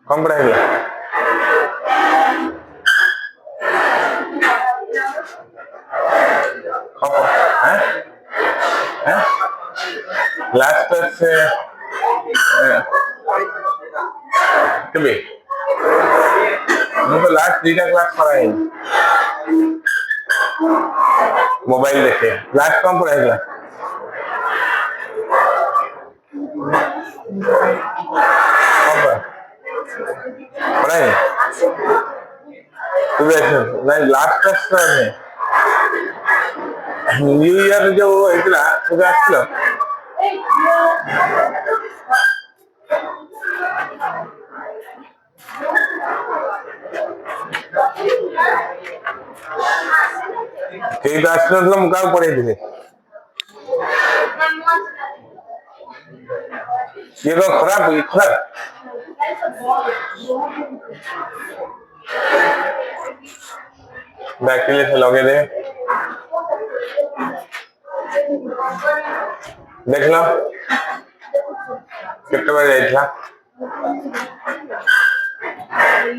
कौन पढ़ाएगा? Last class से कभी तो लास्ट 2टा क्लास पढ़ाई मोबाइल देखे लास्ट कौन पढ़ाएगा? पढ़ाई नहीं लास्ट क्लास नहीं न्यू ईयर जो होता तुझे आसलो कई तो आसलो तो मुका पढ़े थे ये तो खराब हुई खराब बैक्टीरिया से लगे दे देख लो कितने बार जाइए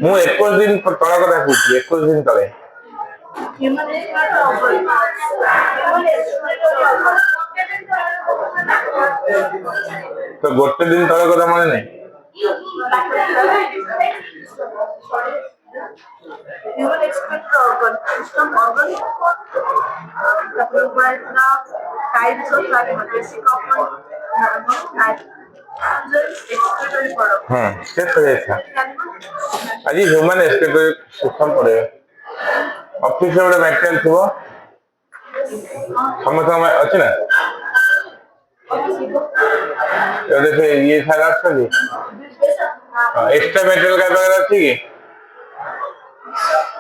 मु 21 दिन तला कथा कहूँ 21 दिन तले तो गोटे दिन तले कथा मन नहीं You will expect the system organic the types of basic of आज ह्यूमन एस्पेक्टरी सिस्टम पड़े ऑफिस में गोटे मटेरियल थी समस्त अच्छी ना ये सारा एक्स्ट्रा मटेरियल का पाखे अच्छी कि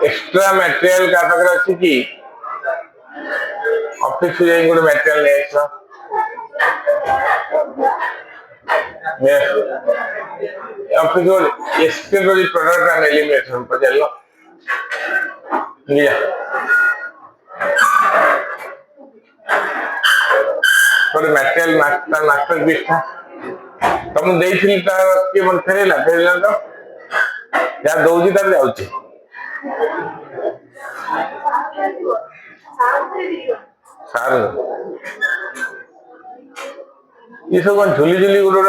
एक्स्ट्रा मटेरियल का पाखे अच्छी कि ऑफिस से गोटे मटेरियल ले ऑफिस एस्पेक्टरी प्रोडक्ट एंड एलिमिनेशन पचार लो गोटे मटेरियल मास्टर पीस था तुम देती मन फेरला फेरला तो जहाँ दौर तार जाऊँगी सार ये सब कौन झुली झुली गोटे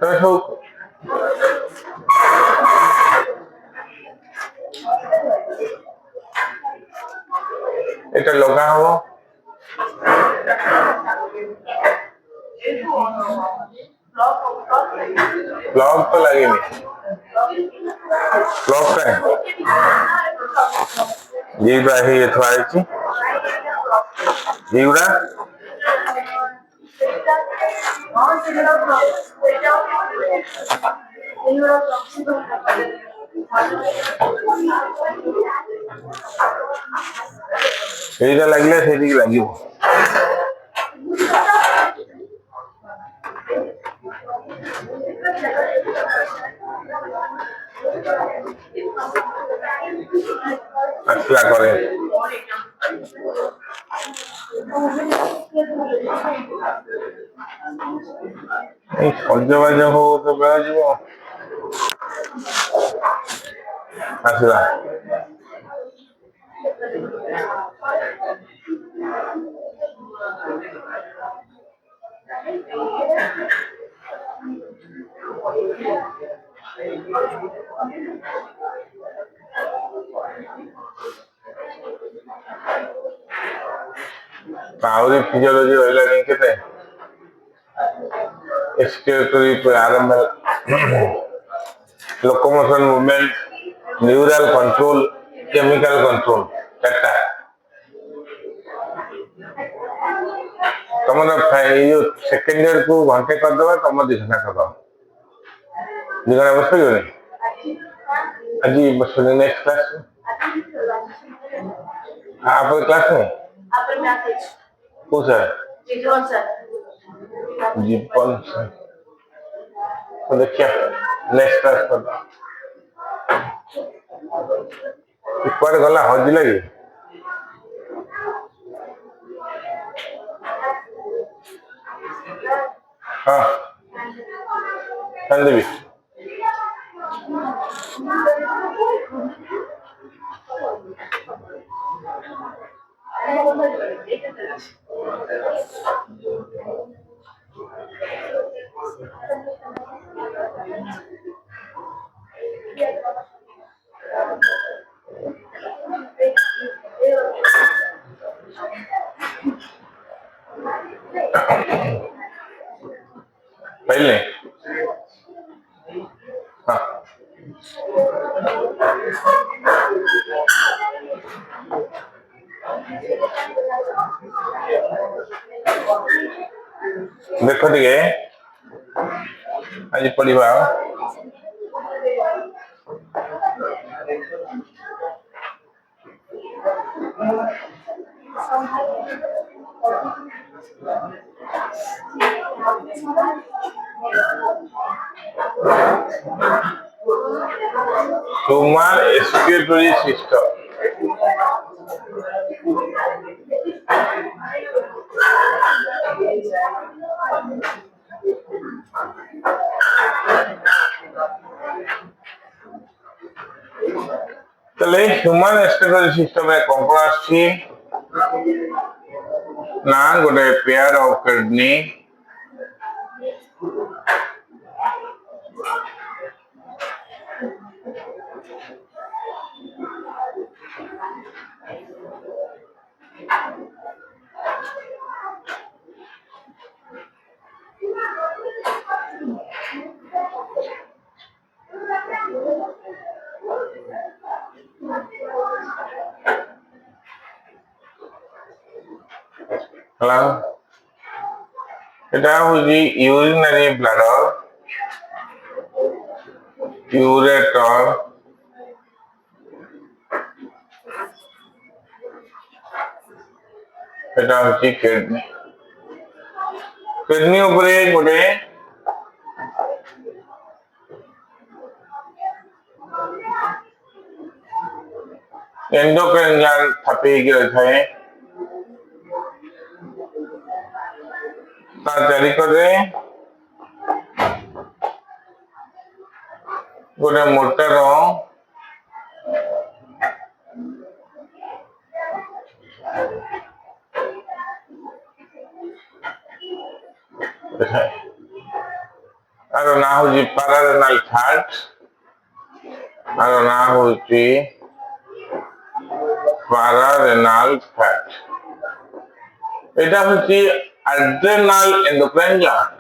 तुम सब এটা লগা হব ব্লক তো লাগেনি ব্লকটা এইগুলা হয়ে থোয়া হয়েছে এইগুলা এইটা লাগলে সেদিকে লাগিব আসলা করে এই সহ্যবাজ হোক তো বেড়া যাব আসলা आहुरी फिजियोलॉजी रहा नहीं के एक्सक्रेटरी आरंभ locomotion movement neural control chemical control चार्टा तुम सेकेंड ईयर को घंटे करदे तुम 2 घंटा करदे 2 घंटा बस आज बस नेक्स्ट क्लास आप क्लास में सर जीवन सर तो देखिए नेक्स्ट क्लास पर कुआड़े गला हजि लगे हाँ संदेवी पहले हाँ देखो टे आज पढ़ा ह्यूमन रेस्पिरेटरी सिस्टम चले ह्यूमन रेस्पिरेटरी सिस्टम में कौन कौन आछी ना गोटे पेयर ऑफ किडनी এটা হচ্ছে ইউরিনারি ব্লাডার ইউরেটর এটা হচ্ছে কিডনি কিডনি উপরে গোটে एंडोक्राइन ग्लैंड छापी रही है चारिकरे गोटे मोटर आर ना हूँ पैरारेनल फैट आर ना हूँ पैरारेनल फैट এটা হচ্ছে adrenal endocrine gland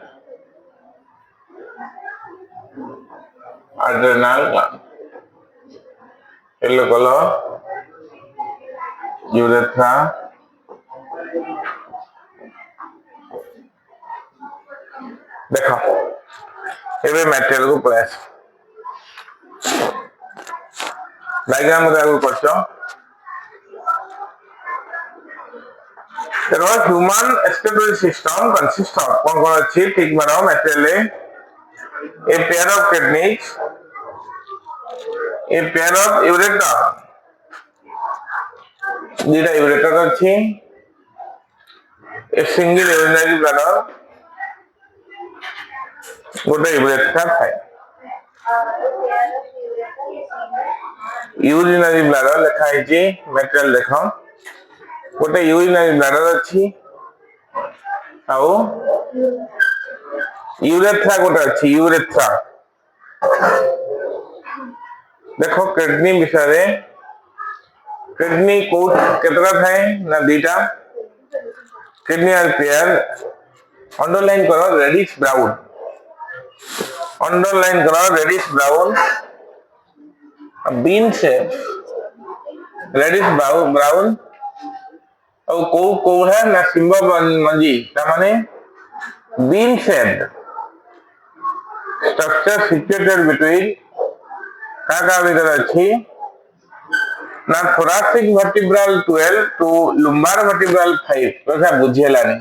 adrenal gland yellow color urethra देखो ये मटेरियल को प्रेस डायग्राम में आगु करछो The human respiratory system consists of कौन अच्छी ठीक बनाओ material a pair of kidneys a pair of ureter दीटा ureter अच्छी a single urinary bladder गोटे urethra है urinary bladder लिखा है जी material देखो गोटे यूरिनरी ब्लैडर अच्छी आउ यूरेथ्रा गोटे अच्छी यूरेथ्रा देखो किडनी विषय किडनी को केतरा थाए ना दीटा किडनी आर पेयर अंडरलाइन करो रेडिश ब्राउन अंडरलाइन करो रेडिश ब्राउन बीन से रेडिश ब्राउन और को है ना सिंबा मंजी माने bean shaped structure situated between का भीतर अच्छी ना thoracic vertebral 12 to lumbar vertebral 5 कथा बुझेलानी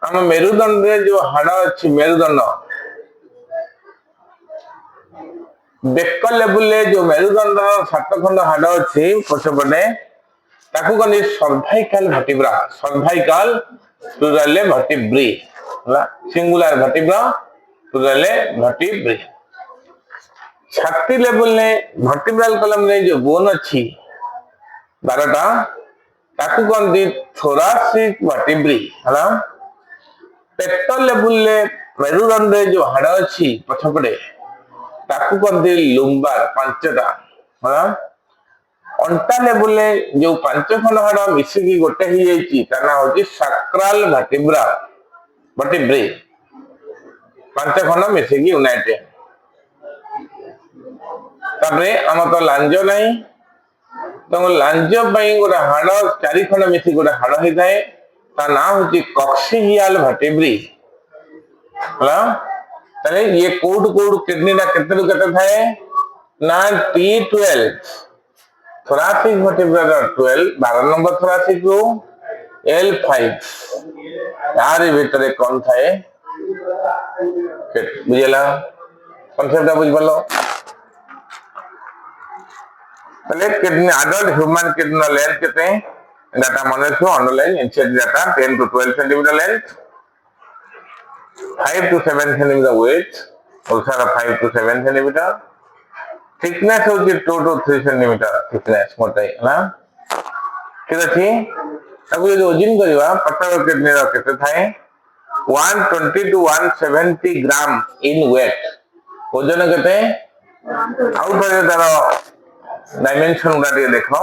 हम मेरुदंड रे जो हाड़ अच्छी मेरुदंड बेक लेवल जो मेरुदंड 7 खंड हाड़ अच्छी पछपटे ताकू कनी cervical vertebra cervical plural vertebrae singular vertebra plural vertebrae छाती लेवल ने वर्टिब्रल कॉलम ने जो बोन अच्छी 12टा ताकू कहते थोरासिक वर्टिब्री है पेट लेवल ने मेरुदंड जो हाड़ अच्छी पछपटे ताकू कहते लुम्बार 5टा है अंटा लेवल ने जो 5 खंड हाड़ मिसिकी गोटे ही जाइए ता ना होची सैक्रल वर्टिब्रा वर्टिब्रे 5 खंड मिसिकी यूनाइटेड तापरे आम तो लांज नहीं तो लांज गोटे हाड़ 4 खंड मिसिक गोटे हाड़ होता है ता ना होची कॉक्सियल वर्टिब्री है ये कोड कोड किडनी ना केते रु केते थाए ना T12 thoracic vertebra 12 12 number thoracic रो L5 यार भीतर कौन थाए बुझेला कॉन्सेप्ट बुझ पालो पहले kidney adult human kidney length कितने डाटा मन रखो underline inside data 10 to 12 centimeter length 5 to 7 centimeter weight also 5 to 7 centimeter thickness होची 2 to 3 centimeter thickness मोटाई ना ठीक अछि ताको यदि ओजन करबा पतला किडनी रो केते थाए 120 to 170 ग्राम इन वेट ओजन केते आउट पर तारो डायमेंशन गुडा देखो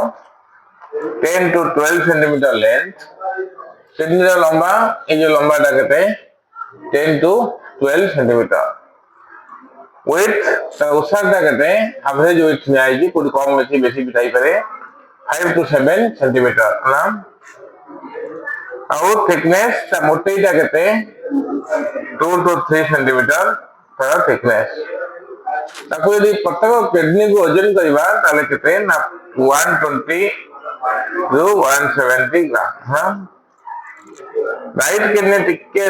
10 to 12 centimeter length किडनी रो लंबा ए जो लंबाटा केते 10 to 12 centimeter weight उसाटा केते एवरेज weight में आएगी कोई कम बेसी बिताई पारे 5 to 7 centimeter ना और थिकनेस ता मोटाईटा केते 2 to 3 centimeter तार थिकनेस ताको यदि प्रत्येक किडनी को वजन करबा ताले केते ना 120 to 170 ग्राम हां राइट किडनी टिके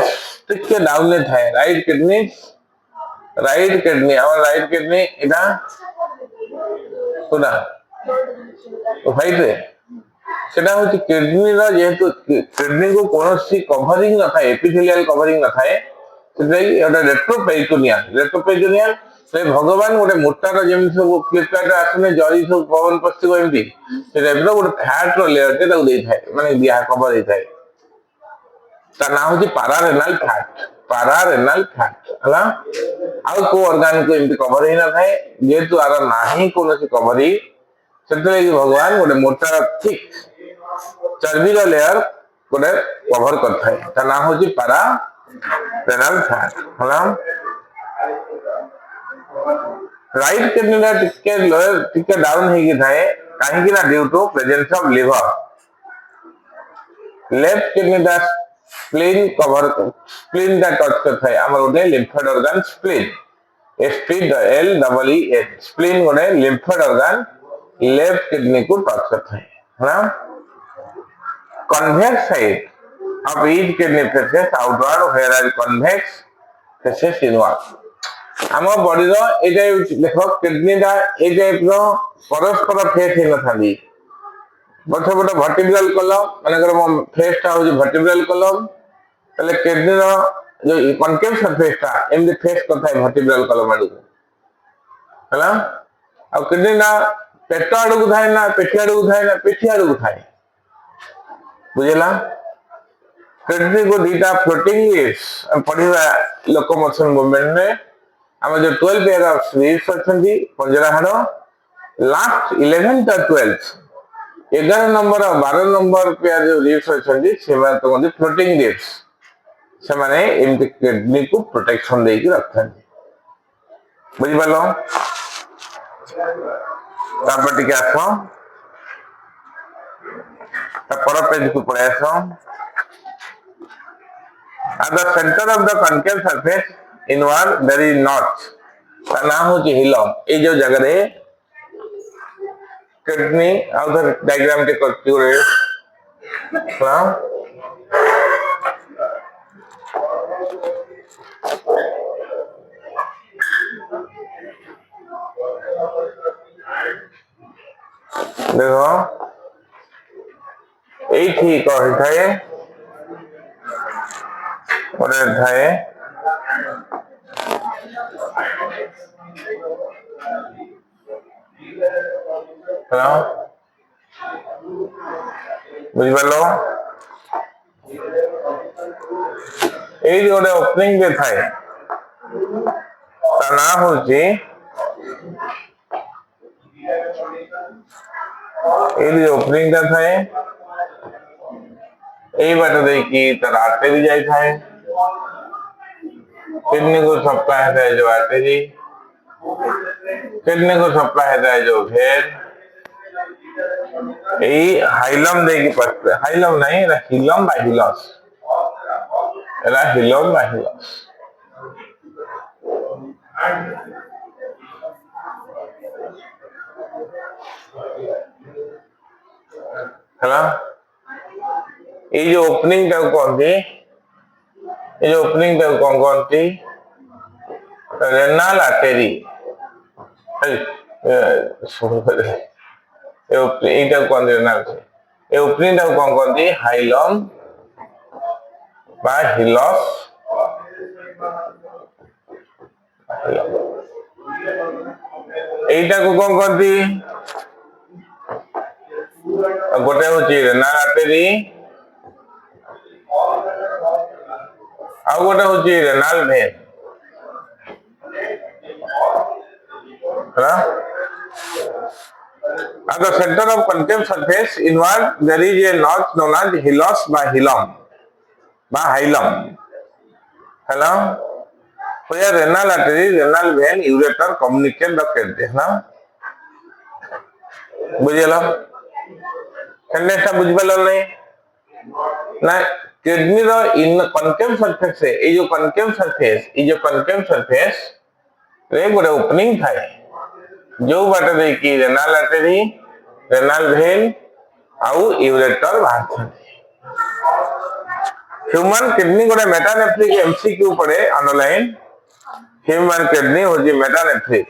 डाउन ले थाए राइट किडनी और राइट किडनी इदा कोना तो फाइट रे सेटा होची किडनी रो जेहेतु किडनी को कोनोसी कवरिंग न थाए एपिथेलियल कवरिंग न थाए सेटाई एटा रेट्रोपेरिटोनियल से भगवान गोटे मोटार जेम सब फ्लिपकार्ट आसने जरी सब पवन पस्ती एमती सेटा गोटे फैट रो लेयर ते ताऊ देई थाए माने दिया कवर देई थाए ता ना होची पैरारेनल फैट हला आउ को ऑर्गन को एमती कवर ही ना थाए जेहेतु आर नाही कोनोसी कवरी सेतले भगवान गोटे मोटा थिक चर्बी रो लेयर गोटे कवर कर थाए ता ना होची पैरारेनल फैट हला राइट किडनी रा टिके लोअर टिके डाउन हे कि थाए काहे कि ना due to presence of liver left kidney दा स्प्लीन दा टच कर थाए हमर ओडे lymphoid organ spleen SPLEEN spleen गोटे लिम्फोइड ऑर्गन लेफ्ट किडनी को टच कर थाए ना convex side of each kidney faces outward where convex faces inward आम बॉडी रो ए टाइप देखो किडनी दा ए टाइप रो परस्पर फेस हे न थांदी बठे बठे वर्टिब्रल कॉलम माने कर फेस ता हो वर्टिब्रल कॉलम तले किडनी रो जो कॉन्केव सरफेस ता एम फेस करता है वर्टिब्रल कॉलम आडू हला आ किडनी ना पेट आडू थाए ना पेठी आडू थाए ना पेठी आडू थाए बुझला किडनी को दीटा फ्लोटिंग लिव्स पढ़िबा लोकोमोशन मूवमेंट में हम जो 12 पेयर ऑफ लीव्स अच्छी पंजरा हाड़ लास्ट 11 to 12 11 नंबर और 12 नंबर पेयर जो लीव्स अच्छी तो फ्लोटिंग लीव्स से माने एमती किडनी को प्रोटेक्शन दे के रखते बुझी पालो तापर टिके आसो पर पेज को पड़े आसो at the center of the concave surface inward there is notch ता ना होची हिलम ए जो जगह रे किडनी आउटर डायग्राम के करती रे ना देखो ए ठीक है পরের অধ্যায়ে হ্যালো বুঝিপারল এই যে গোটে ওপনিং ଟେ ଥାଏ ତା ନାଁ ହଉଛି ଏଇ ଯୋଉ ଓପନିଂ ଟା ଥାଏ ଏଇ ବାଟ ଦେଇକି ତାର ଆର୍ଟେରୀ ଯାଇଥାଏ किडनी को सप्लाई होता है जो आर्टरी किडनी को सप्लाई होता है जो भेन यही हाइलम देगी पड़ते हाइलम नहीं एरा हिलम बा हिलस एरा हिलम बा हिलस ହେଲା ଏଇ ଯୋଉ ଓପନିଂ ଟାକୁ କହନ୍ତି ये जो ओपनिंग टा कौन कौन थी रेनाल आर्टेरी এইটা কোন রেনাল এই ওপনিং টা কौन कौन थी हाइलम বা হিলস এইটা কোন कौन थी গোটে হচ্ছে রেনাল আর্টেরি ଆଉ ଗୋଟେ ହଉଛି renal vein at the center of concave surface inward there is a notch known as hilus by hilum by hilum hello where renal artery renal vein ureter communicate the kidney ना बुझेला sentence टा बुझ पालो नहीं ना kidney रो इन concave surface से ये जो कनकेव सरफेस रे गोटे ओपनिंग थाए जो बाटे दे की रेनाल आर्टरी रेनाल वेन आउ यूरेटर बाहर ह्यूमन किडनी गोटे मेटानेफ्रिक एमसीक्यू पड़े ऑनलाइन ह्यूमन किडनी होजी मेटानेफ्रिक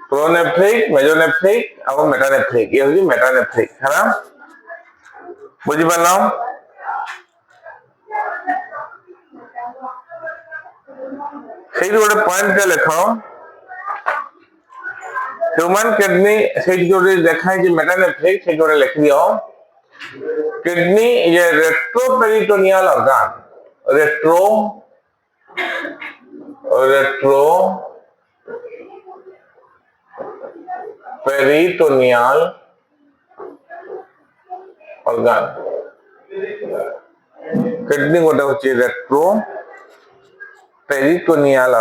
प्रोनेफ्रिक मेजोनेफ्रिक और मेटानेफ्रिक ये होजी मेटानेफ्रिक है ना बुझी पालो সেই গোটে পয়েন্ট কে লেখো ह्यूमन किडनी সেই গোটে দেখায় যে মেটানেফ্রিক সেই গোটে লিখি দিও kidney is a retroperitoneal organ retroperitoneal organ kidney गोटे होची रेट्रोपेरिटोनियल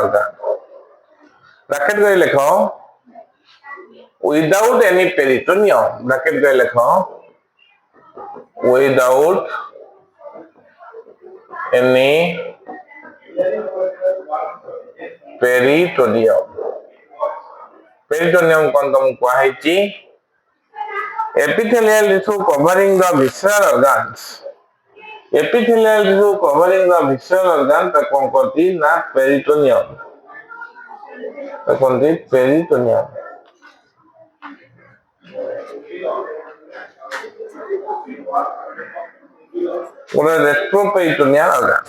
ऑर्गन ब्रैकेट করে লেখো without any peritoneum ब्रैकेट করে লেখো without any peritoneum peritoneum कौन तुम कहाइची epithelial tissue covering the visceral organs epithelial tissue covering the visceral organ ता कौन कहती ना peritoneum ता कहती peritoneum ওরা রেট্রোপেরিটোনিয়াল অর্গান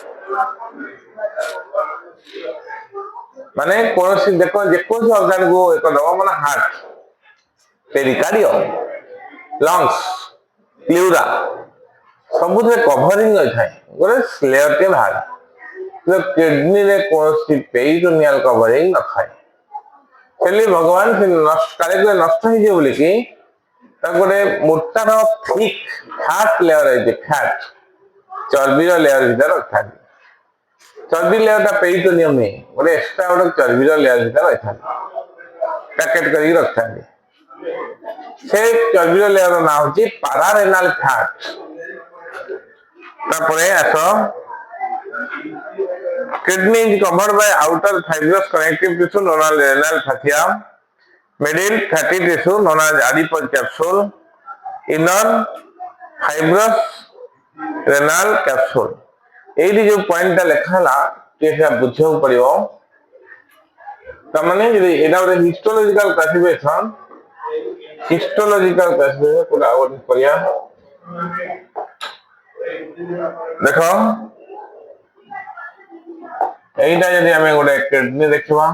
মানে কোনসি দেখো যে কোন অর্গান গো এক দবা মানে হার্ট পেরিকার্ডিয়ম লংস প্লিউরা ସବୁଥିରେ କଭରିଂ ହୋଇଥାଏ ଗୋଟେ ସ୍ଲେୟର ଟେ ବାହାରେ କିଡନୀରେ କୌଣସି ପେରିଟୋନିଆଲ କଭରିଂ ନଥାଏ ହେଲେ ଭଗବାନ ସେ କାଳେ ନଷ୍ଟ ହେଇଯିବ ବୋଲିକି ତାକୁ ଗୋଟେ ମୋଟାର ଥିକ୍ ଫ୍ୟାଟ ଲେୟର ହେଇଛି ଫ୍ୟାଟ ଚର୍ବିର ଲେୟର ଭିତରେ ରଖିଥାନ୍ତି ଚର୍ବି ଲେୟରଟା ପେରିଟୋନିୟମ ନୁହେଁ ଗୋଟେ ଏକ୍ସଟ୍ରା ଗୋଟେ ଚର୍ବିର ଲେୟର ଭିତରେ ରହିଥାନ୍ତି ପ୍ୟାକେଟ କରିକି ରଖିଥାନ୍ତି ସେ ଚର୍ବିର ଲେୟର ନାଁ ହଉଛି ପାରାରେନାଲ ଫ୍ୟାଟ ତାପରେ ଆସ kidney is covered by outer fibrous connective tissue known as renal fascia middle fatty tissue known as adipose capsule inner fibrous renal capsule एडी जो पॉइंट ता लेखाला केसा बुझो पड़ियो त माने जे एडा ଗୋଟେ हिस्टोलॉजिकल क्लासिफिकेशन पूरा आउट करिया देखो এইটা যদি আমি গোটে কিডनी देखा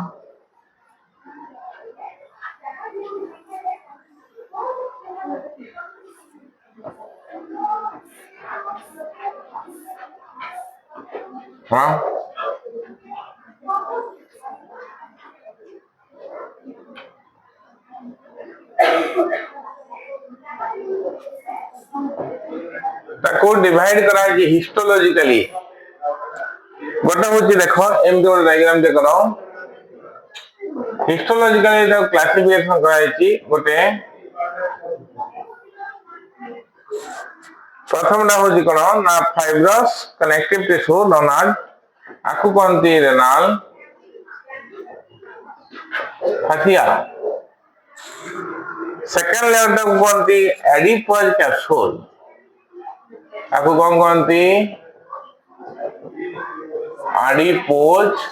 हाँ ताको डिवाइड करा हिस्टोलॉजिकली गोटे हूँ देख एमती गोटे डायग्राम टे करो हिस्टोलॉजिकली क्लासिफिकेशन कराई गोटे प्रथम टा हूँ कौन ना fibrous connective tissue known as आपको कहते रेनाल फासिया सेकेंड लेयर टाक कहते एडिपोज कैप्सूल आपको कौन कहते एडिपोज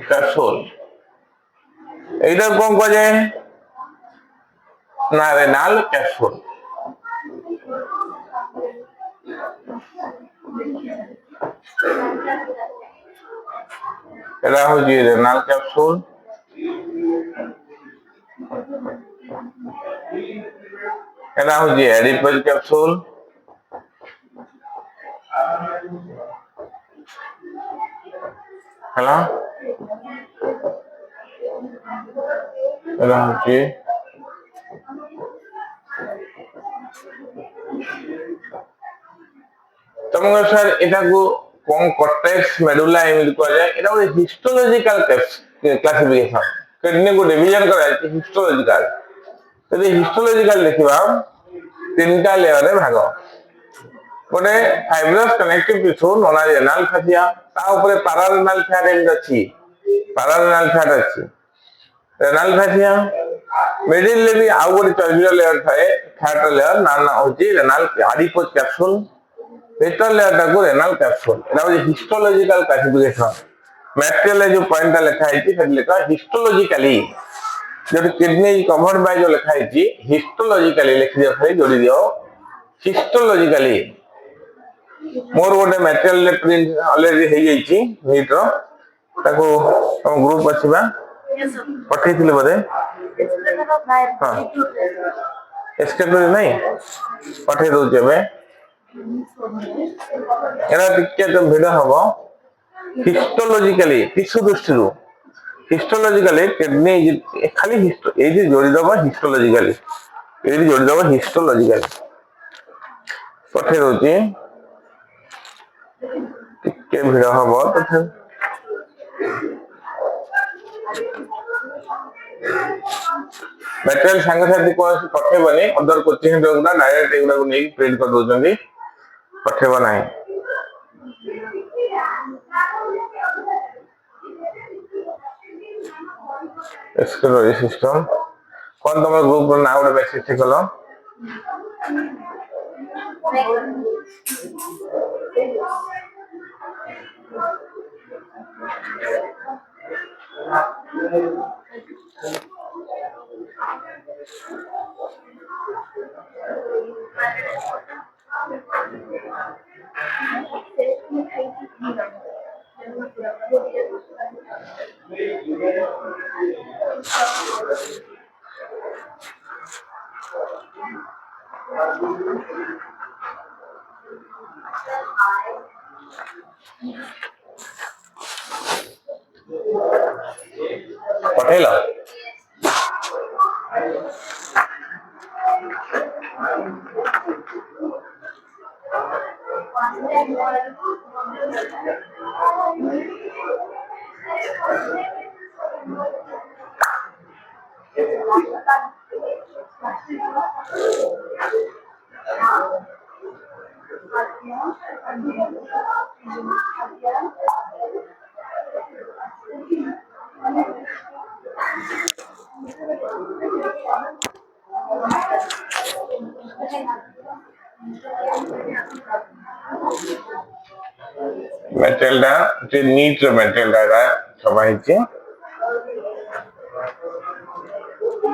कैप्सूल इधर कौन कह जाए ना रेनाल कैप्सूल एरा हूँ रेनाल कैप्सूल एरा हूँ एडिपोज कैप्सूल है एरा हूँ तुमको सर एटा को कौन कॉर्टेक्स मेडुला एमिति कह जाए एटा गोटे हिस्टोलॉजिकल क्लासिफिकेशन किडनी को डिवीजन करा जाए हिस्टोलॉजिकल यदि हिस्टोलॉजिकल देखिबा तीनटा लेयर रे भाग गोटे fibrous connective tissue known as renal fascia ता ऊपर पैरारेनाल फैट एमिति अछि पैरारेनाल फैट अछि रेनाल फासिया मिडिल ले भी आउ गोटे चर्बीर लेयर थाए फैट लेयर ना ना होची रेनाल एडिपोज कैप्सूल पेटर लेयर टाको रेनाल कैप्सूल एटा होची हिस्टोलॉजिकल क्लासिफिकेशन मटेरियल जो पॉइंट लिखा है सेट लिखा हिस्टोलॉजिकली जो किडनी कवर्ड बाय जो लिखा है हिस्टोलॉजिकली लिख दियो खाली जोड़ी दियो हिस्टोलॉजिकली मोर गोटे मटेरियल प्रिंट ऑलरेडी हे जाईची नीट रो ताको हम ग्रुप अछिबा पठै थिले बदे हां एस्केप नहीं पठै दो जेबे एरा टिके तो भिड हबो हिस्टोलॉजिकली टिश्यू दृष्टि हिस्टोलॉजिकली किडनी खाली ए जे जोड़ी दबो हिस्टोलॉजिकली ए जोड़ी दबो हिस्टोलॉजिकली पठे दोची टिके भिड हबो तो मटेरियल संग साथी को पठे बने अदर कोचिंग जोगना डायरेक्ट एगुडा को नहीं प्रिंट कर दोचंदी पठे बनाए एक्सक्लूसिव सिस्टम कौन तुम ग्रुप रो नाउ मैसेज ठीक कलो पठेला मेटेरियल जे नीट मेटेरियल छपा है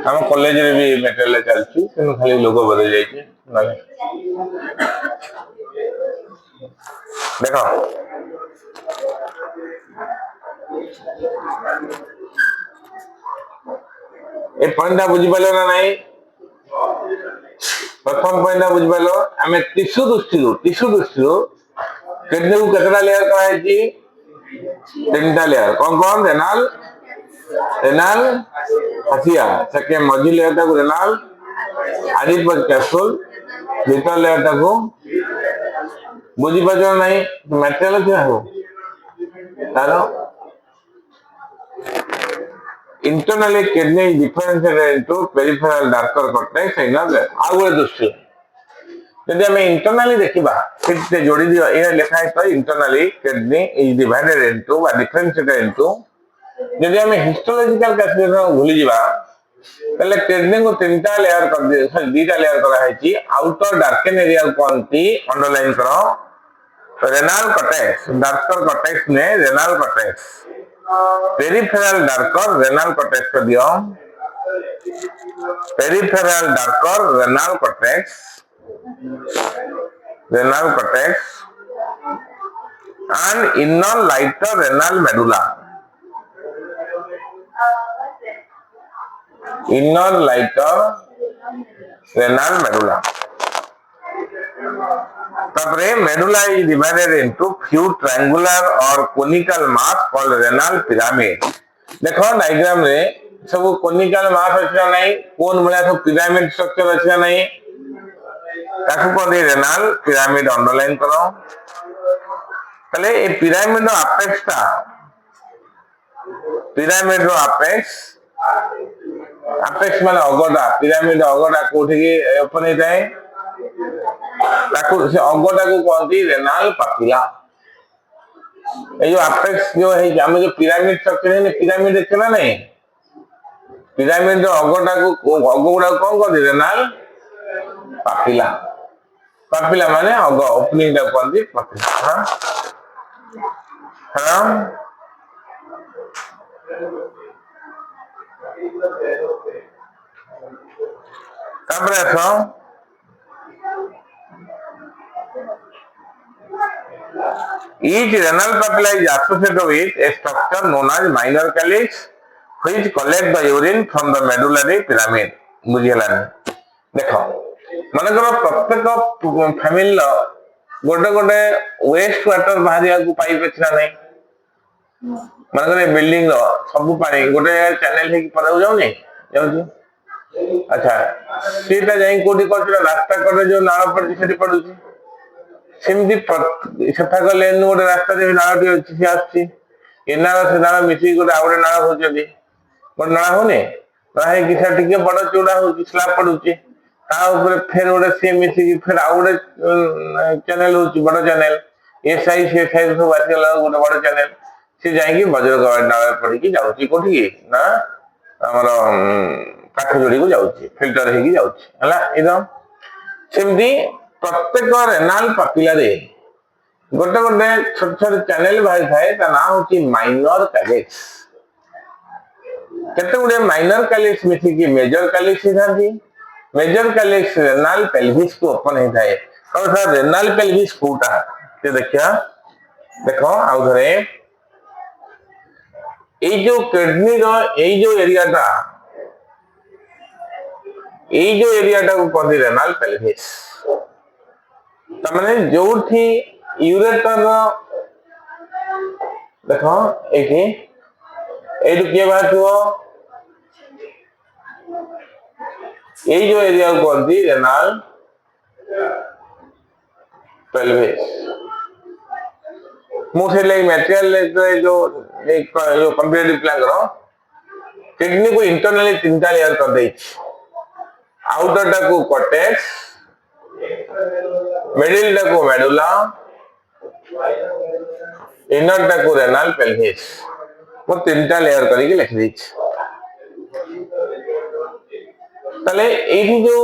हम कॉलेज रे भी मेटेरियल चलती खाली लोगो बदल जाइए देखो ए पॉइंट बुझी पालो ना नहीं प्रथम पॉइंट बुझी पालो आमे टिश्यू दृष्टि किडनी को केतरा लेयर कराई तीनटा लेयर कौन कौन रेनाल हसिया सेकेंड मझी लेयर टाको रेनाल आडिपोज कैप्सूल भीतर लेयर टाको बुझी पाजो नहीं मटेरियल क्या हो तारो internally kidney is differentiated into peripheral darker cortex and other आउे दृष्टि यदि हमें इंटरनली देखिबा से जोड़ी दियो ए लिखा है तो internally kidney is divided into बा डिफरेंशिएटेड इनटू यदि हमें हिस्टोलॉजिकल क्लासिफिकेशन भूली जिबा तले किडनी को तीनटा लेयर कर दे दीटा लेयर करा है छी आउटर डार्कन एरिया कोनती अंडरलाइन करो रेनाल कॉर्टेक्स डार्कर कॉर्टेक्स में renal cortex peripheral darker renal cortex को दियो peripheral darker renal cortex and inner lighter renal medulla तापरे medulla is divided into few triangular or conical mass called renal pyramid देखो diagram रे सब conical mass अछि नहीं कोन भला सब pyramid स्ट्रक्चर अछि नहीं ताकू कोन रेनाल पिरामिड अंडरलाइन करो तले ए पिरामिड नो अपेक्स माने अगोडा पिरामिड अगोडा कोठी के ओपन हे जाए ताकू से अगोडा को कोनती रेनाल पापिला ए जो अपेक्स जो है हम जो पिरामिड स्ट्रक्चर है पिरामिड देखे ना नहीं पिरामिड जो अगोडा को कौन कर रेनाल पापिला माने अगो ओपनिंग दा कोनती पापिला हां तापरे आसो each renal papilla is associated with a structure known as minor calyx which collect the urine from the medullary pyramid बुझिलानी देखो मनकर प्रत्येक फैमिली गोटे गोटे वेस्ट वाटर बाहरिया को पाइप अछि ना नहीं मनकर बिल्डिंग रो सब पानी गोटे चैनल हे पड़ाउ जाउ नहीं जाउ अच्छा सीटा जाई कोठी कोठी रास्ता करे जो नाळ पड़छि सेठी पडुछि सेमती सफा कले गोटे रास्ता जे नाळटी अछि से आछि ए नाळ से नाळ मिसी गोटे आउडे नाळ होचदी गोटे नाळ होने राहे कि से टिके बड़ चौड़ा होछि स्लैब पडुछि ता ऊपर फेर गोटे से मिसी कि फेर आउडे चैनल होछि बड़ चैनल ए साइड से साइड सब आछि गोटे बड़ चैनल से जाई कि बजर गवाड नाळ पड़ी कि जाउछि कोठी ना हमर काठ जोड़ी को जाउछि फिल्टर हे कि जाउछि हला एकदम सेमती प्रत्येक रेनाल पापिला रे गोटे गोटे छोट छोट चैनल बाहर थाए ता नाम होची माइनर कैलिक्स केते गुडे माइनर कैलिक्स मिथि कि मेजर कैलिक्स थाती मेजर कैलिक्स रेनाल पेल्विस को ओपन हे थाए और सर रेनाल पेल्विस कोटा ते देखिया देखो आउ धरे ए जो किडनी रो ए जो एरिया टा को कहते रेनाल पेल्विस तमने जोठी यूरेटर देखो एठी एटू के बात हो ए जो एरिया को कहते रेनाल पेल्विस मुझे लाइक मटेरियल जो एक जो कंप्लीटली प्लान करो किडनी को इंटरनली तीनटा लेयर कर दे आउटर टा को कॉर्टेक्स मिडिल टा को मेडुला इनर टा को रेनाल पेल्विस वो तीनटा लेयर करके लिख दी तले एठी जो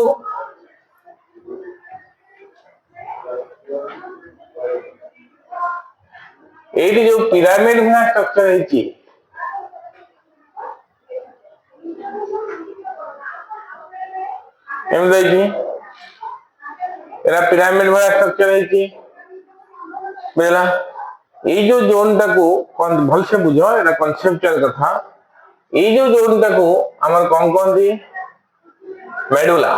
एठी जो पिरामिड भना स्ट्रक्चर है छी एम देखी एरा पिरामिड भना स्ट्रक्चर है छी बेला ए जो जोन टा को भल से बुझो एरा कांसेप्चुअल कथा ये जो जोनटा को हमर कौन कहती मेडुला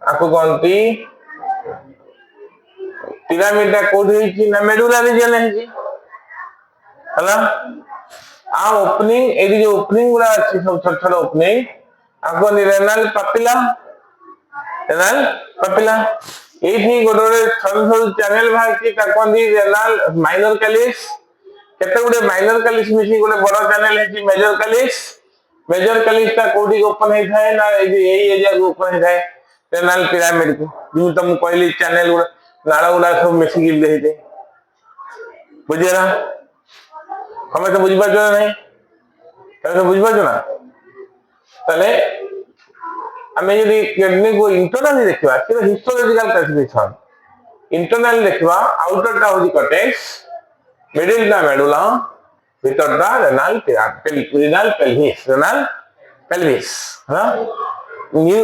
आपको कहती पिरामिड कोठी ना मेडुला रीजन है आ ओपनिंग ये जो ओपनिंग गुड़ा अच्छी सब छोट छोट ओपनिंग आपको रेनाल पापिला ये गोटे सर चैनल बाहर रेनाल माइनर कैलिस केते गुडे माइनर कैलिस मिसी गोटे बड़ चैनल है मेजर कैलिस ता कोठी ओपन है थाए ना ये एरिया को ओपन है थाए रेनाल पिरामिड को जो तुम कहली चैनल गुड़ा नाला गुड़ा सब मिसी गिल दे बुझेना हमें तो बुझ पार नहीं तो बुझ पार ना ताले हमें यदि किडनी को इंटरनली देखिबा सेटा हिस्टोलॉजिकल क्लासिफिकेशन इंटरनल देखिबा आउटर टा होजी कॉर्टेक्स मिडिल टा मेडुला भीतर टा रेनाल पेल्विस हां new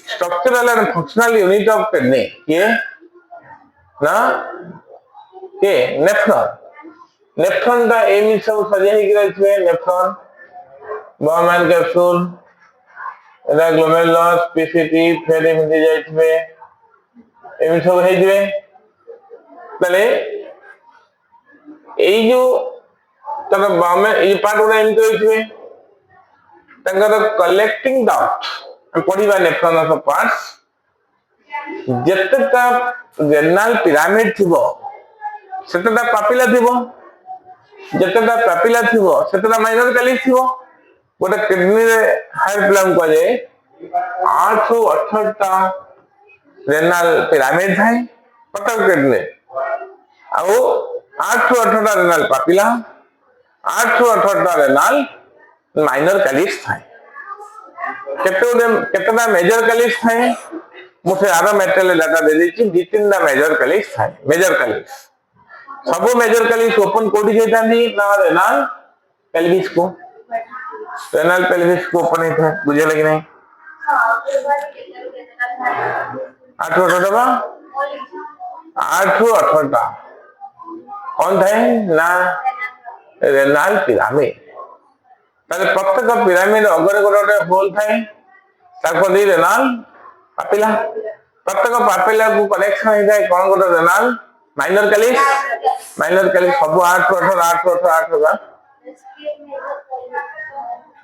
structural and functional unit of kidney ये ना के नेफ्रॉन टा एम सब सजा ही रहिबे नेफ्रॉन बर्मन कैप्सूल एला ग्लोमेरुलस पीसीटी फेरे मिल जाइबे एम सब हे जबे तले ए जो तब बामे ए पार्ट उडा एम तो होइबे तंगर कलेक्टिंग डाउट पढ़िबा नेफ्रॉन ऑफ पार्ट्स जेतटा रेनाल पिरामिड थिबो सेतटा पापिला थिबो जेतटा पापिला थिबो सेतटा माइनर कैलिस थिबो गोटे किडनी रे हाई प्लाम को जाए 8 ରୁ 18 टा रेनाल पिरामिड थाए प्रत्येक किडनी आउ 8 ରୁ 18 टा रेनाल पापिला 8 ରୁ 18 टा रेनाल माइनर कैलिस थाए केतेटा मेजर कैलिस थाए मुझे आरो मेटेरियल डाटा दे दी दी तीन टा मेजर कैलिस थाए मेजर कैलिस सब मेजर कैलिस ओपन कोडी जेतांदी ना रेनाल पेल्विस को ओपन है बुझे लगी नहीं 8 ରୁ 18 टा 8 ରୁ 18 टा कौन थाए ना रेनाल पिरामिड ताले प्रत्येक पिरामिड अगरे गोटे होल थाए ताको दी रेनाल पापिला प्रत्येक पापिला को कनेक्शन है जाए कौन गोटे रेनाल माइनर कैलिस सब 8 ରୁ 18 8 ରୁ 18 8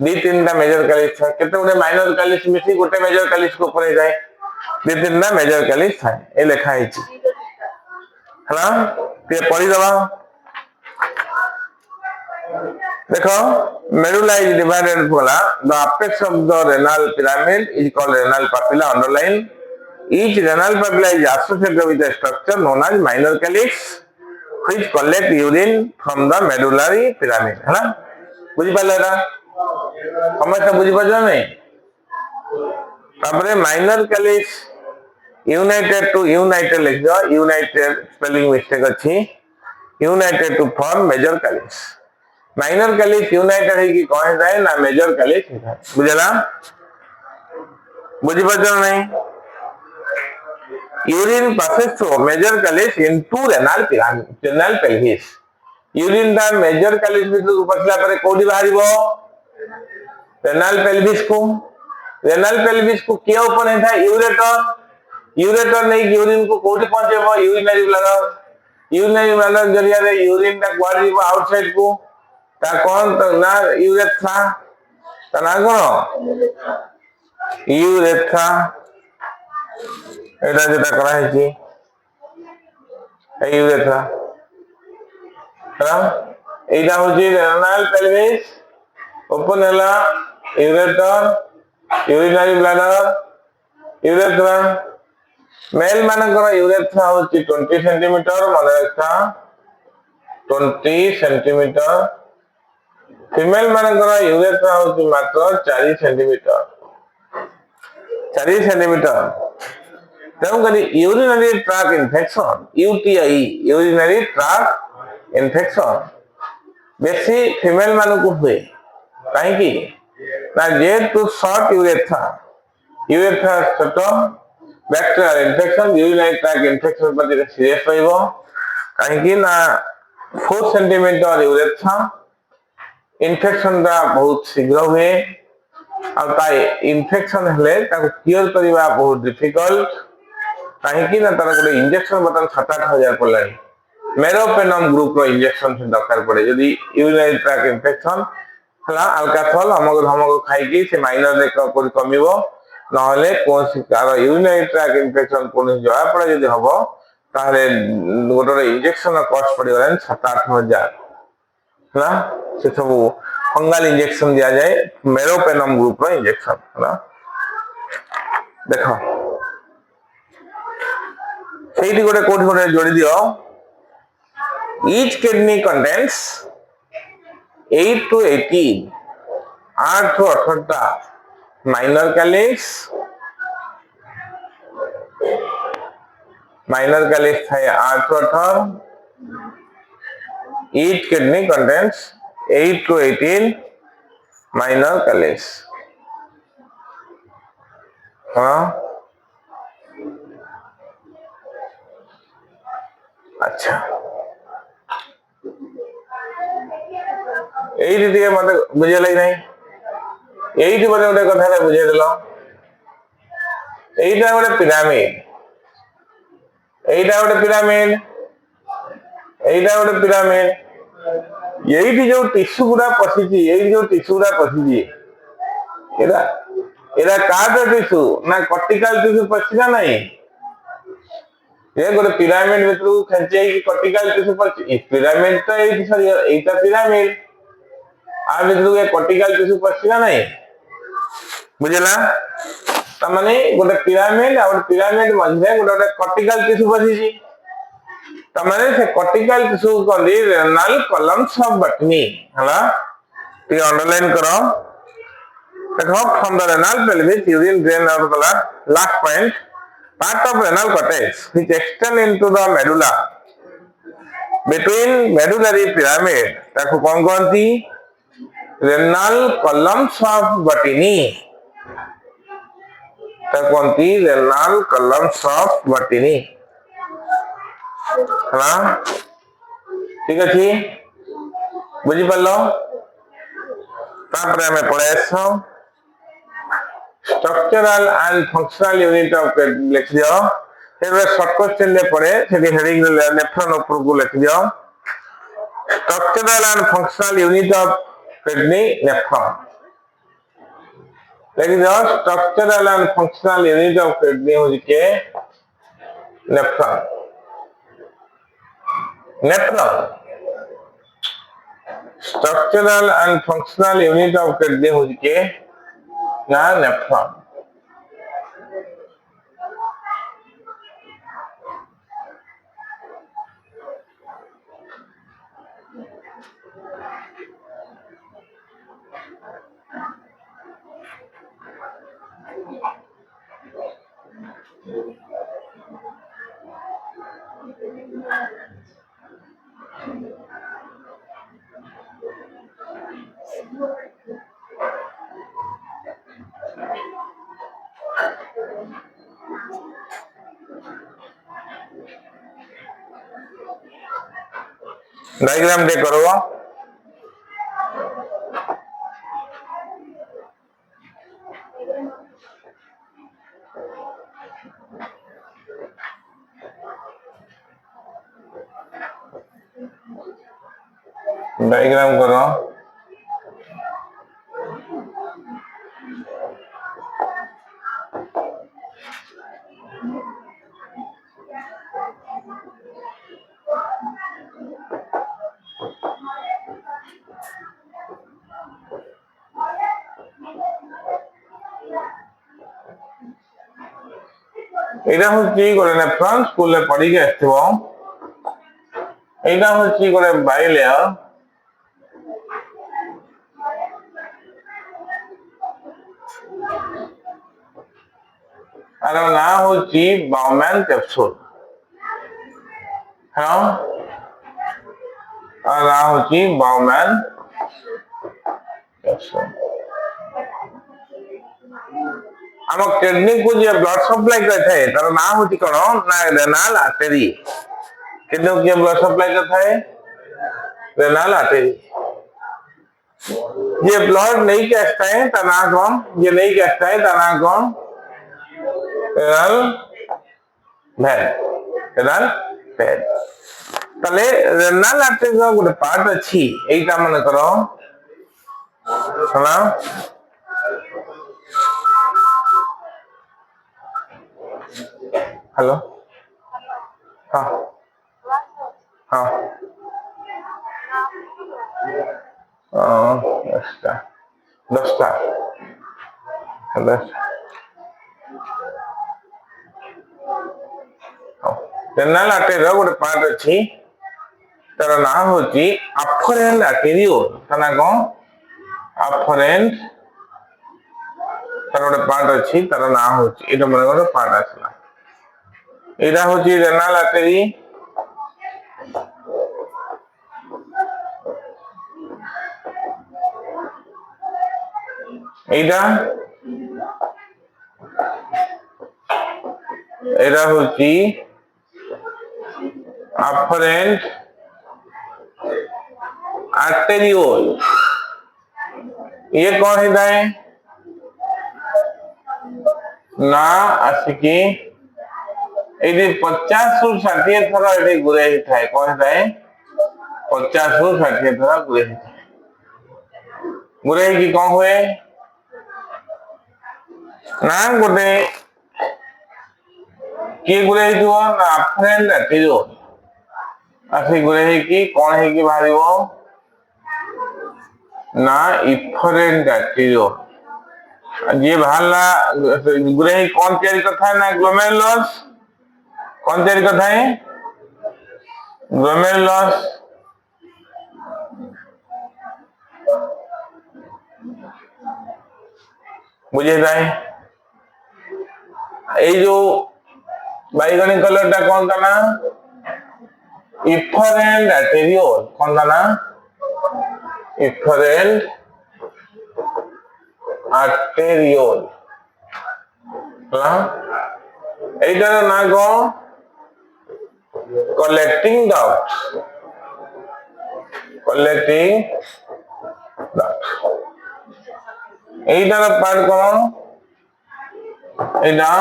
दी तीन टा मेजर कैलिस था केते गोटे माइनर कैलिस मिसी गोटे मेजर कैलिस को ऊपर जाए दी तीन टा मेजर कैलिस था ए लिखा है हला ते पढ़ी दबा देखो मेडुला इज डिवाइडेड बोला the apex of the renal pyramid is called renal papilla underline each renal papilla is associated with a structure known as minor calyx which collect urine from the medullary pyramid है ना बुझी पाले ना समझ बुझी पाजो नहीं तापरे minor calyx united to united लिख दो यूनाइटेड स्पेलिंग मिस्टेक अछि united to form major calyx minor calyx united है कि कौन जाए ना मेजर कैलिस है बुझला बुझी पाजो नहीं urine passes through major calyx into renal pelvis urine दा मेजर कैलिस भितर पसला परे कोडी बाहरिबो रेनाल पेल्विस को किया ओपन है था यूरेटर नहीं यूरिन को कोडी पहुंचेबो यूरिनरी ब्लैडर जरिया रे यूरिन दा क्वाड जीवो आउटसाइड को ता कौन तो ना यूरेथ्रा ता ना कोन यूरेथ्रा एटा जेटा करा है जी ए यूरेथ्रा एटा होची रेनाल पेल्विस ओपन हला ureter urinary bladder urethra male मानकर यूरेथ्रा होची 20 सेंटीमीटर माने रखा 20 सेंटीमीटर फीमेल मानकर यूरेथ्रा होची मात्र 4 सेंटीमीटर तेणुकरी urinary tract infection UTI urinary tract infection बेसी फीमेल मानक हुए कहीं ना जेहेतु शॉर्ट यूरेथ्रा छोट bacterial infection urinary tract infection पर सीरियस रहिबो कहीं ना 4 सेंटीमीटर यूरेथ्रा इन्फेक्शन दा बहुत शीघ्र हुए इन्फेक्शन हेले क्योर करने बहुत डिफिकल्ट कहीं तार गोटे इंजेक्शन बर्तमान 7-8 हजार पड़ा मेरोपेनम ग्रुप रो इंजेक्शन दरकार पड़े जदि यूरिनरी ट्रैक्ट इन्फेक्शन हला अल्काथल अमक धमक खाई से माइनर कमिबो नहले कोन कार यूरिनरी ट्रैक्ट इन्फेक्शन कोन जवा पड़े जदि हबो ताहले गोटे इंजेक्शन कॉस्ट पड़े 7-8 हजार हला से सब फंगल इंजेक्शन दिया जाए मेरोपेनम ग्रुप रो इंजेक्शन हला देखो सेठी गोटे कोठी गोटे जोड़ी दियो each kidney contains 8 to 18 8 to 18 minor calyx है 8 to 18 each kidney contains 8 to 18 minor calyx हाँ अच्छा यही मत बुझे लगे नहीं यही मत गोटे कथा बुझे देल यहीटा गोटे पिरामिड यहीटा गोटे पिरामिड यहीटा गोटे पिरामिड यही जो टिश्यू गुड़ा पशिची यही जो टिश्यू गुड़ा पशिची एरा एरा काट टिश्यू ना कॉर्टिकल टिश्यू पशी ना नहीं ये गोटे पिरामिड भीतर खेचे कॉर्टिकल टिश्यू पशी पिरामिड तो यही सॉरी एटा पिरामिड आ भीतर के कॉर्टिकल टिश्यू पशी ना नहीं बुझला त माने गोटे पिरामिड आ गोटे पिरामिड मझे गोटे कॉर्टिकल टिश्यू पशी त माने से कॉर्टिकल टिश्यू कोली रेनल कॉलम्स ऑफ बटनी हला टी अंडरलाइन करो देखो from the renal pelvis urine drain out of the last point part of renal cortex which extend into the medulla between medullary pyramid ताको कौन कहती renal columns of Botany ताको कहती renal columns of Botany हाँ ठीक अच्छी बुझी पल्लो तापरे हमें पढ़े ऐसा structural and functional unit of लिख दियो फिर वे शॉर्ट क्वेश्चन ले पढ़े सेठी हेडिंग नेफ्रॉन ऊपर को लिख दियो structural and functional unit of kidney nephron लिख दियो structural and functional unit of kidney हो जिके nephron nephron structural and functional unit of kidney हो जिके ना nephron डायग्राम दे करो डायग्राम करो एटा होची गोटे नेफ्रॉन स्कूल में पढ़ी के आथिबो एटा होची गोटे बाइलेयर आरो ना होची बाउमैन कैप्सूल हां और ना होची बाउमैन कैप्सूल हम किडनी को जो ब्लड सप्लाई करता है तार नाम होती कौन ना रेनाल आर्टरी किडनी को ब्लड सप्लाई करता है रेनाल आर्टरी ये ब्लड नहीं कहता है तना कौन, ये नहीं कहता है तना कौन, रेनल ভ্যান, রেনাল ভ্যান। তাহলে রেনাল আর্টারির গোটে পার্ট ଅଛି এইটা মনে করো শোনা হ্যালো হ্যাঁ হ্যাঁ দশটা দশটা রেনাল আর্টারির গোটে পার্ট ଅଛି তার নাম হচ্ছে আফরেন্ট আর্টেরিওল। তার না কଣ আফরেন্ট, তার গোটে পার্ট ଅଛି তার নাম হচ্ছে এটা মনে করো পার্ট আসলা, এটা হচ্ছে রেনাল আর্টারি। এইটা এটা হচ্ছে আফরেন্ট आर्टेरियोल। ये कौन होता है ना आसिकी ये 50 रु 60 थर ये गुरे होता है, कौन होता है 50 रु 60 थर गुरे होता है। गुरे की कौन हुए ना गोटे किए गुरे ना अफरेंट आर्टेरियोल आसी गुरे की कौन है कि बाहर ना इफरेंट आर्टेरियोल। ये बाहरला गुरे कौन तैयारी करता है ना ग्लोमेरुलस, कौन तैयारी करता है ग्लोमेरुलस। बुझे जाए ये जो बैगनी कलर टा कौन था ना इफरेंट आर्टेरियोल, कौन था ना इफरेंट आर्टेरियोल। এইটার না কো কলেক্টিং ডাক্ট, কলেক্টিং ডাক্ট। এইটার পার্ট কোন এইটা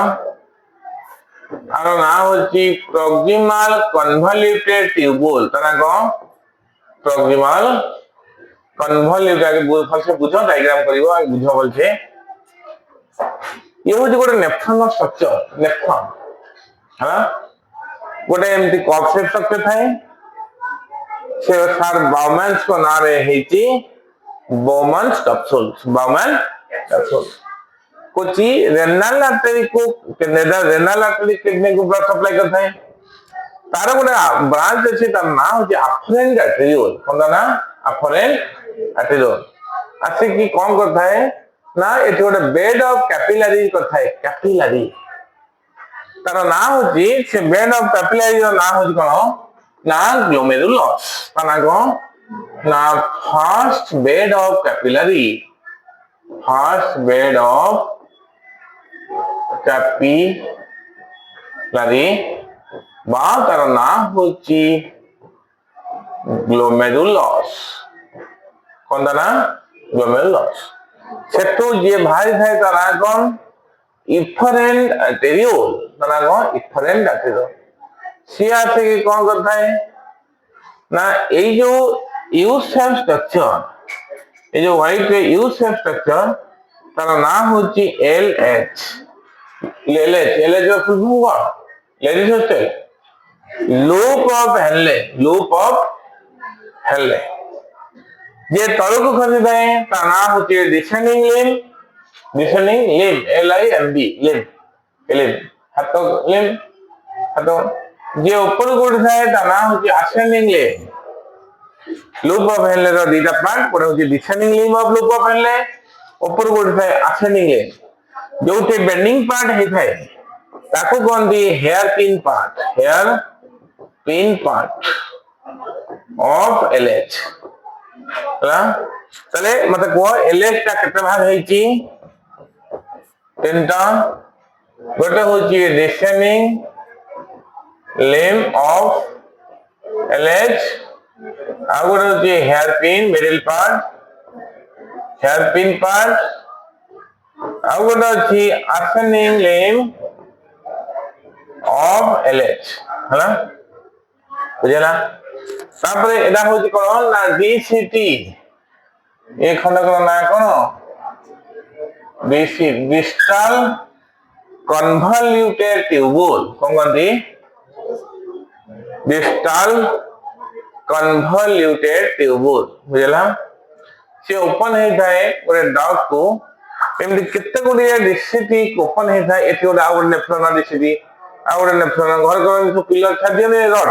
আর না হচ্ছে প্রক্সিমাল কনভলিউটেড টিউবুল। তারা কো প্রক্সিমাল কনভলিউটেড, আগে ফার্স্ট বুঝো ডায়াগ্রাম করিব আগে বুঝো বলছে। ये हूँ गोटे नेफ्रॉन स्ट्रक्चर, नेफ्रॉन है गोटे एमती कप शेप स्ट्रक्चर थाए से सर बाउमैन्स को ना रे हेची बाउमैन्स कैप्सूल्स, बाउमैन कैप्सूल्स कुछ रेनाल आर्टरी को रेनाल आर्टरी किडनी को ब्लड सप्लाई करता है। तार गोटे ब्रांच अच्छी तार नाम होची अफरेंट आर्टेरियोल। कौन ना अफरेंट आर्टेरियोल आसिकी कौन करता है ना ये गोटे बेड ऑफ कैपिलरी करता है, कैपिलरी तार नाम होची से बेड ऑफ कैपिलरी रो नाम होची कोन ना ग्लोमेरुलस। ताना कोन ना first bed of capillary, first bed of capillary बा तार नाम होची ग्लोमेरुलस। कौन ना ग्लोमेरुलस सेटू जे भारी थाए तारा कौन इफरेंट आर्टेरियोल। तारा कौन इफरेंट आर्टेरियोल सी आसे के कौन करता है ना ये जो यू शेप स्ट्रक्चर, ये जो व्हाइट के यू शेप स्ट्रक्चर तारा नाम होची एलएच। एलएच एलएच का फुल फॉर्म कौन ladies hostel loop of Henle, loop of Henle. ये तल को खसि थाए तार नाम होची descending limb, descending limb LIMB limb, limb हाथ लिम्ब हाथ। जे ऊपर को उठी थाए तार नाम होची ascending limb. Loop of Henle रो दीटा पार्ट गोटे होची descending limb of loop of Henle, ऊपर को उठी थाए असेंडिंग लिम्ब। जोटे बेंडिंग पार्ट हे थाए ताको कहंती hair pin part, hair pin part of LH। चले मत को एलएच टा केते भाग हेची तीनटा गोटे होची डिसेंडिंग लिम्ब ऑफ LH आ गोटे होची hairpin middle part hairpin part ଆଉ ଗୋଟେ ଅଛି ascending limb of LH ହେଲା ବୁଝିଲା ତାପରେ ଏଟା ହଉଛି କଣ ନା DCT ଏ ଖଣ୍ଡକର ନାଁ କଣ distal convoluted tubule କଣ କହନ୍ତି distal convoluted tubule ବୁଝିଲା से ओपन होता है गोटे डॉग को एमती केते गुडी डिसिटी ओपन होता है एथि गोटे आ गोटे नेफ्रॉन डिसिटी आ गोटे नेफ्रॉन घर घर सब पिलर छाडी ने रड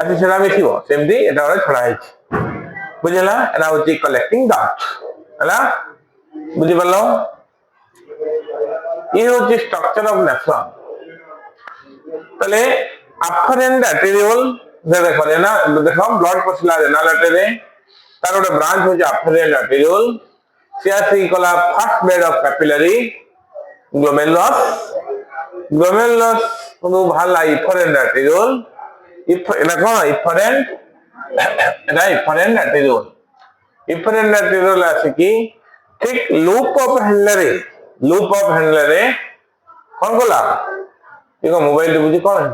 आसी सेला मिथिबो सेमती एटा गोटे छडा है बुझला एटा होची कलेक्टिंग डॉट हला बुझि परलो ये होची स्ट्रक्चर ऑफ नेफ्रॉन तले अफरेंट आर्टेरियोल देखो ना देखो ब्लड पसला रेनाल आर्टरी तार गोटे ब्रांच होची अफरेंट आर्टेरियोल से आसी कला first bed of capillary glomerulus glomerulus को भाला इफरेंट आर्टेरियोल एना कोन इफरेंट आर्टेरियोल आसी की ठीक लूप ऑफ हैंडलरे कौन कोला ये मोबाइल बुझी कौन है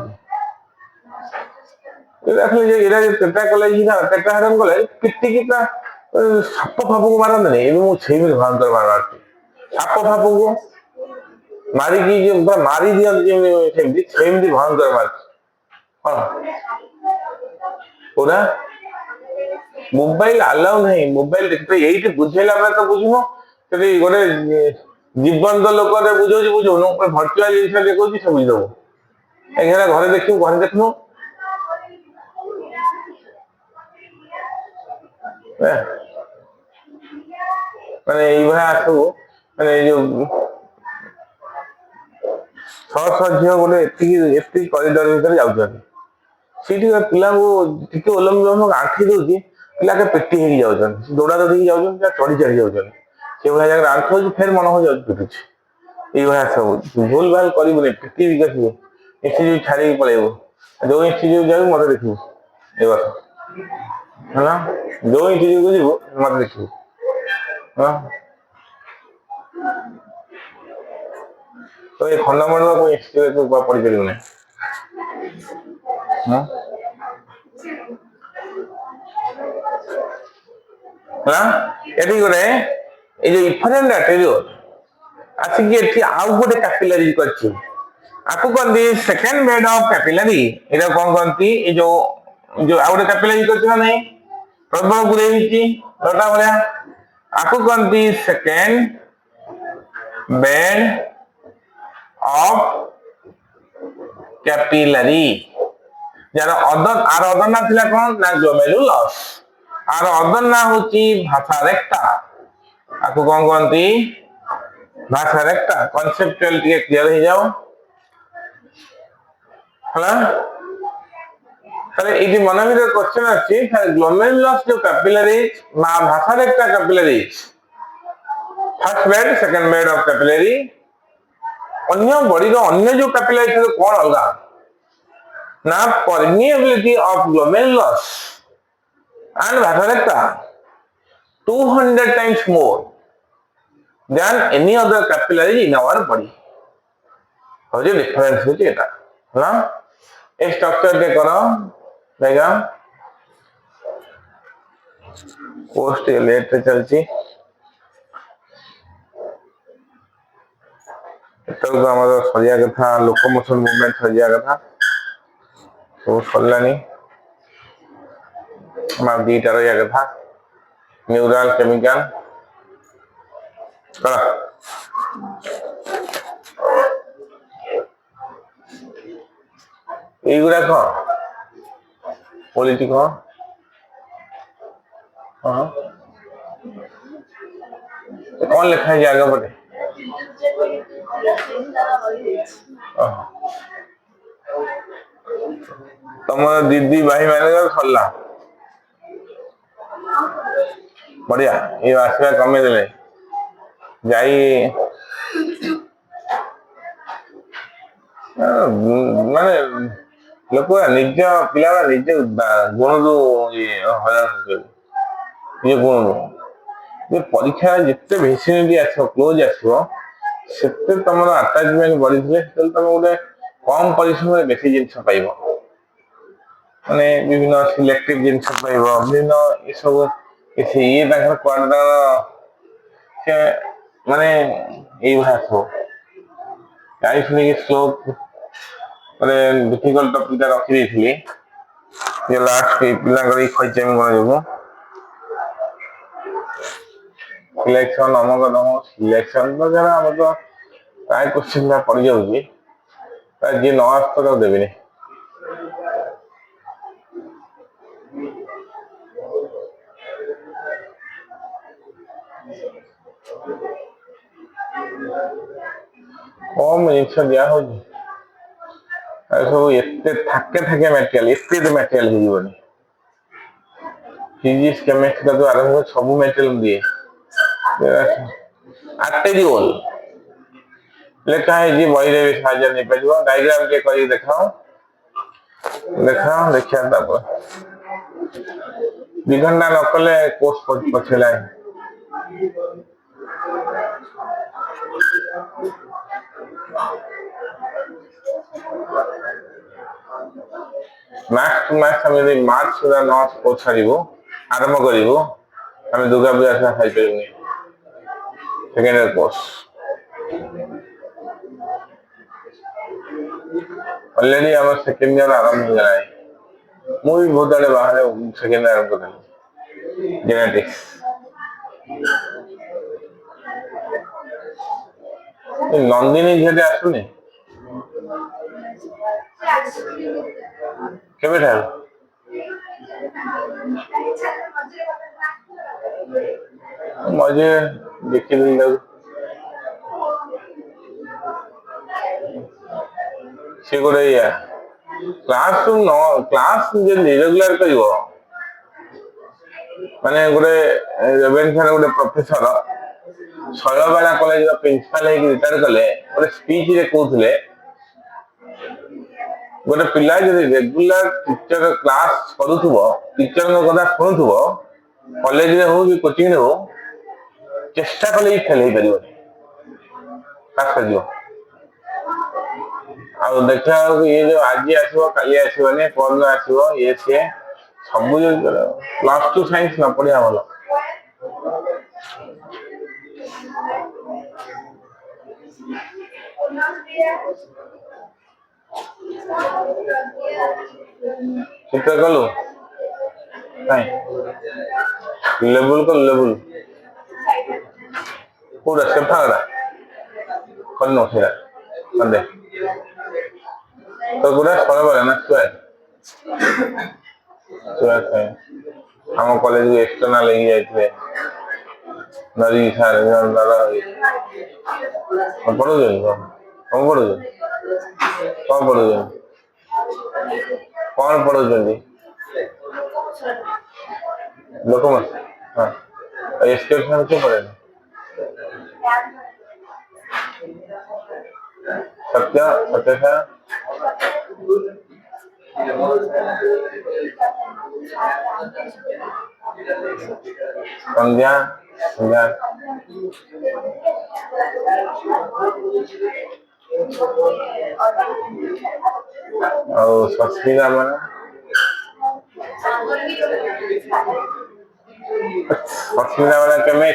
देखले जे इरा जे टेटा कॉलेज ही ना टेटा हरन कॉलेज कित्ती किता साप फाप को मारन नहीं एबे मु छेमी भांतर मारवार साप फाप को मारी की जे मारी दिया जे सेमती छेमी भांतर मार हां ओरा मोबाइल अलाउ नहीं मोबाइल देखते एठी बुझेला बे तो बुझिमो तरी गोटे जीवंत लोक रे बुझौजी बुझौनो वर्चुअल जिंस देखौजी सब बुझ दबो एघरा घरे देखनु माने सब माने जो झील गोटे एति कॉरिडोर भीतर जाउछन सीटी पिला को टिके ओलम आंखी दउची पिला के पेटी हे जाउछन दौड़ा दौड़ी जाउछन या चढ़ी चढ़ी जाउछन से भला जगह आंख हो फिर मन हो जाउछ पिटुछ ई भला सब भूल भाल करिबने पेटी विकसिबो एसी छाड़ी पळेबो जो इंस्टीट्यूट जाऊ मते देखिबो ए बात है जो इंस्टीट्यूट को जीवो मते देखिबो हां तो ये फंडामेंटल को इंस्टीट्यूट को पढ़ी परिबो नै हां हां एठी गोरे ए जो इफरेंट आर्टेरियोल आसी के एठी आउ गोटे कैपिलरी करछि आकु कहती सेकेंड बेड ऑफ कैपिलरी एटा कोन कहती ए जो आउ गोटे कैपिलरी करछि ना नहीं प्रबल गुरे हिची लटा भलिया आकु कहती second bed of capillary jar other ना थिला कोन ना ग्लोमेरुलस आर अदर ना होची भाषा रेक्टा आकु कोन कहती भाषा रेक्टा कॉन्सेप्चुअल टिके क्लियर हो जाओ हला ताले इति मन भीतर क्वेश्चन अछि ग्लोमेरुलस जो कैपिलरीज मा भाषा रेक्टा capillaries first bed second bed of capillary अन्य बॉडी रो अन्य जो कैपिलरी से कोन अलगा ना परमिएबिलिटी ऑफ ग्लोमेरुलस एंड भाषा रेक्टा 200 times more than any other capillary in our body हो जे डिफरेंस होची एटा ना एक स्ट्रक्चर के करो डायग्राम पोस्ट लेट पे चलची तो हमारा सरिया कथा लोकोमोशन मूवमेंट सरिया कथा तो सल्लानी हमारा दीटा रहिया कथा न्यूरल केमिकल करा एगुड़ा कौन पॉलिटिक कौन लिखा है आगे पटे तुम दीदी भाई मैंने सरला बढ़िया ये आसवा कमे देले जाई माने लोक निज पिला निज गुण ये हजान ये गुण ଯେ ପରୀକ୍ଷା ଯେତେ ଭେସିନିଟି ଆସିବ କ୍ଲୋଜ୍ ଆସିବ ସେତେ ତମର ଆଟାଚମେଣ୍ଟ ବଢିଥିଲେ ସେତେବେଳେ ତମେ ଗୋଟେ କମ ପରିଶ୍ରମରେ ବେଶୀ ଜିନିଷ ପାଇବ ମାନେ ବିଭିନ୍ନ ସିଲେକ୍ଟିଭ ଜିନିଷ ପାଇବ ବିଭିନ୍ନ ଏସବୁ ଇଏ ତାଙ୍କର କୁଆଡେ ତାଙ୍କର ସେ ମାନେ ଏଇଭଳିଆ ସବୁ ଜାଣି ଶୁଣିକି ସ୍ଲୋ ମାନେ ଡିଫିକଲ୍ଟ ଟପିକଟା ରଖିଦେଇଥିଲି ଯେ ଲାଷ୍ଟ ପିଲାଙ୍କର ଏଇ ଖଇଚାମି ଗୁଣ ଯୋଗୁଁ ସିଲେକ୍ସନ ଅମକ ତମକ ସିଲେକ୍ସନ ତ ଯାরা ଆମର ତ ପ୍ରାୟ କୋଶ୍ଚିନ୍ ପଡିଯାଉଛି ପ୍ରାୟ ଯିଏ ନ ଆସୁଥିବ ତାକୁ ଦେବିନି କମ ଜିନିଷ ଦିଆ ହଉଛି ସବୁ ଏତେ ଥାକେ ମ୍ୟାଟେରିଆଲ ଏତେ ମ୍ୟାଟେରିଆଲ ହେଇଯିବନି ଫିଜିକ୍ସ କେମିଷ୍ଟ୍ରି ଠୁ ଆରମ୍ଭ କରି ସବୁ ମ୍ୟାଟେରିଆଲ ଦିଏ ଆର୍ଟେରିଓଲ ଲେଖା ହେଇଛି ବହିରେ ବି ସାହାଯ୍ୟ ନେଇପାରିବ ଡାଇଗ୍ରାମ ଟିକେ କରିକି ଦେଖାଅ ଦେଖିବା ତାପରେ 2 ଘଣ୍ଟା ନ କଲେ କୋର୍ସ ପଛେଇଲାଣି ମାର୍କସ ଆମେ ଯଦି ମାର୍କସ ସୁଦ୍ଧା ନର୍ସ କୋର୍ସ ଛାଡ଼ିବୁ ଆରମ୍ଭ କରିବୁ ଆମେ ଦୁର୍ଗା ପୂଜା ସୁଦ୍ଧା ଖାଇପାରିବୁନି ସେକେଣ୍ଡ ଇୟର କୋର୍ସ ऑलरेडी आम सेकेंड ईयर आरंभ हो गला मु भी बहुत आड़े बाहर सेकेंड ईयर आरंभ करी जेनेटिक्स नंदिनी झील आसुनी केबे ठार मजे देखी से गोटे क्लास रेगुलर कर माने गोटे रेवेन्सा गोटे professor Shailabala college principal retire कले गोटे स्पीच रे कहते गोटे पिला जब रेगुलर टीचर क्लास करूथुव टीचर कथा शुणुव कॉलेज रे हो कि कोचिंग रे हो चेष्टा कले फेल हो पास कर देखा ये जो आज आसो काली आसवानी परदिन आसो ये सी सब प्लस 2 साइंस न पढ़िया भल चित्र कलु लेबुल कर लेबुल कौटा सेफागड़ा कर नथिला कंदे तो गुड़ा सलबला ना छुआ आम कॉलेज को एक्सटर्नल लेके जाइए नरी सार पढ़ो कौन पढ़ो कौन पढ़ो कौन पढ़ो लोकमत हाँ एक्सपेक्टेशन क्यों पढ़े सत्य सत्य संध्या संध्या और सस्मिता मैंने सस्मिता वाला के मैं